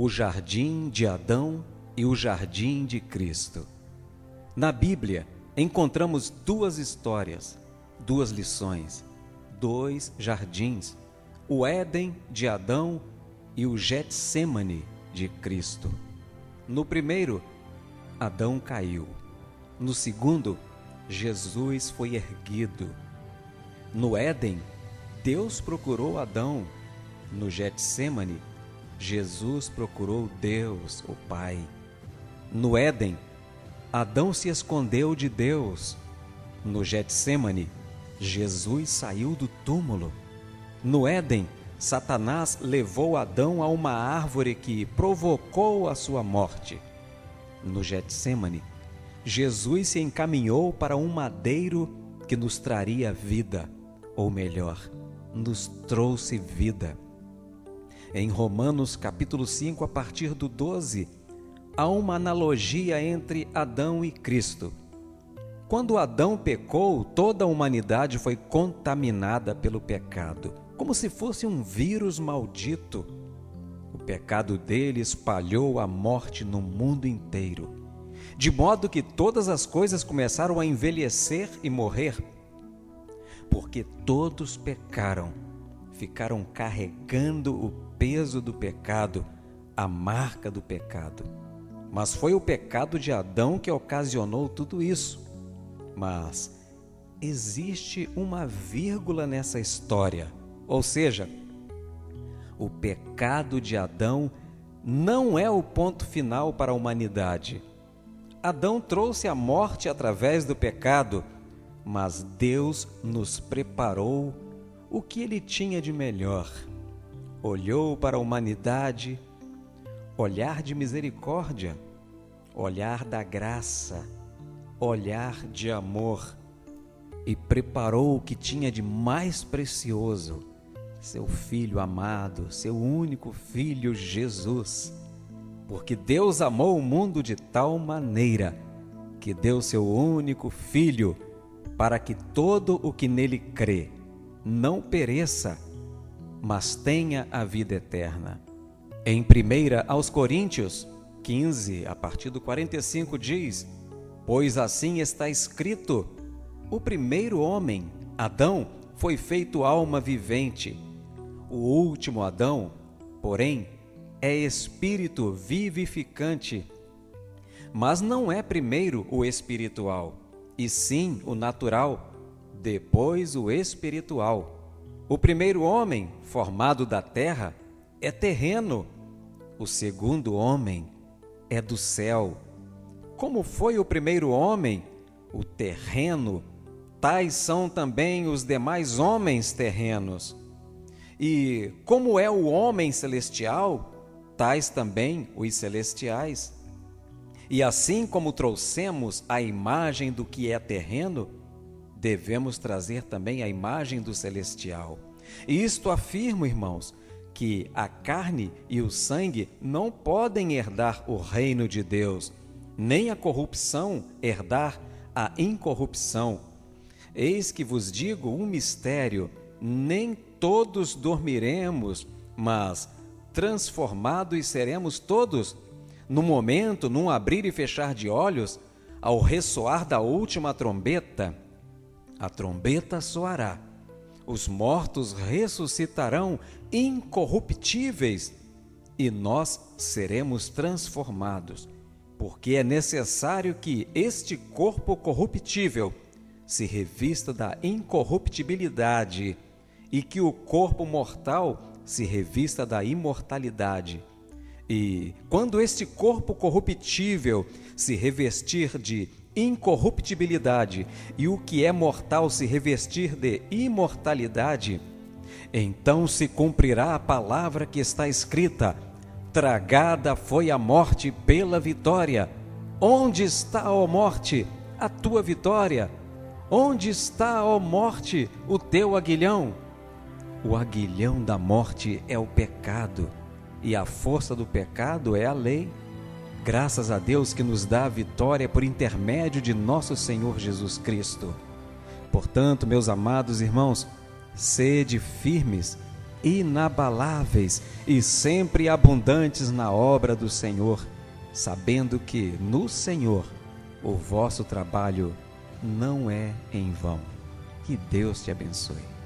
o jardim de Adão e o jardim de Cristo. Na Bíblia, encontramos duas histórias, duas lições, dois jardins, o Éden de Adão e o Getsêmani de Cristo. No primeiro, Adão caiu. No segundo, Jesus foi erguido. No Éden, Deus procurou Adão. No Getsêmani, Jesus procurou Deus, o Pai. No Éden, Adão se escondeu de Deus. No Getsêmani, Jesus saiu do túmulo. No Éden, Satanás levou Adão a uma árvore que provocou a sua morte. No Getsêmani, Jesus se encaminhou para um madeiro que nos traria vida, ou melhor, nos trouxe vida. Em Romanos capítulo 5, a partir do 12, há uma analogia entre Adão e Cristo. Quando Adão pecou, toda a humanidade foi contaminada pelo pecado, como se fosse um vírus maldito. O pecado dele espalhou a morte no mundo inteiro, de modo que todas as coisas começaram a envelhecer e morrer. Porque todos pecaram, ficaram carregando o peso do pecado, a marca do pecado. Mas foi o pecado de Adão que ocasionou tudo isso. Mas existe uma vírgula nessa história, ou seja, o pecado de Adão não é o ponto final para a humanidade. Adão trouxe a morte através do pecado, mas Deus nos preparou o que Ele tinha de melhor. Olhou para a humanidade, olhar de misericórdia, olhar da graça, olhar de amor, e preparou o que tinha de mais precioso, seu Filho amado, seu único Filho Jesus. Porque Deus amou o mundo de tal maneira que deu seu único Filho, para que todo o que nele crê não pereça, mas tenha a vida eterna. Em 1 aos Coríntios 15, a partir do 45, diz: Pois assim está escrito, o primeiro homem, Adão, foi feito alma vivente. O último Adão, porém, é espírito vivificante. Mas não é primeiro o espiritual, e sim o natural, depois o espiritual. O primeiro homem, formado da terra, é terreno. O segundo homem é do céu. Como foi o primeiro homem, o terreno, tais são também os demais homens terrenos. E como é o homem celestial, tais também os celestiais. E assim como trouxemos a imagem do que é terreno, devemos trazer também a imagem do celestial. E isto afirmo, irmãos, que a carne e o sangue não podem herdar o reino de Deus, nem a corrupção herdar a incorrupção. Eis que vos digo um mistério: nem todos dormiremos, mas transformados seremos todos, no momento, num abrir e fechar de olhos, ao ressoar da última trombeta. A trombeta soará, os mortos ressuscitarão incorruptíveis, e nós seremos transformados, porque é necessário que este corpo corruptível se revista da incorruptibilidade e que o corpo mortal se revista da imortalidade. E quando este corpo corruptível se revestir de incorruptibilidade e o que é mortal se revestir de imortalidade, então se cumprirá a palavra que está escrita: tragada foi a morte pela vitória. Onde está, ó morte, a tua vitória? Onde está, ó morte, o teu aguilhão? O aguilhão da morte é o pecado, e a força do pecado é a lei. Graças a Deus que nos dá a vitória por intermédio de nosso Senhor Jesus Cristo. Portanto, meus amados irmãos, sede firmes, inabaláveis e sempre abundantes na obra do Senhor, sabendo que no Senhor o vosso trabalho não é em vão. Que Deus te abençoe.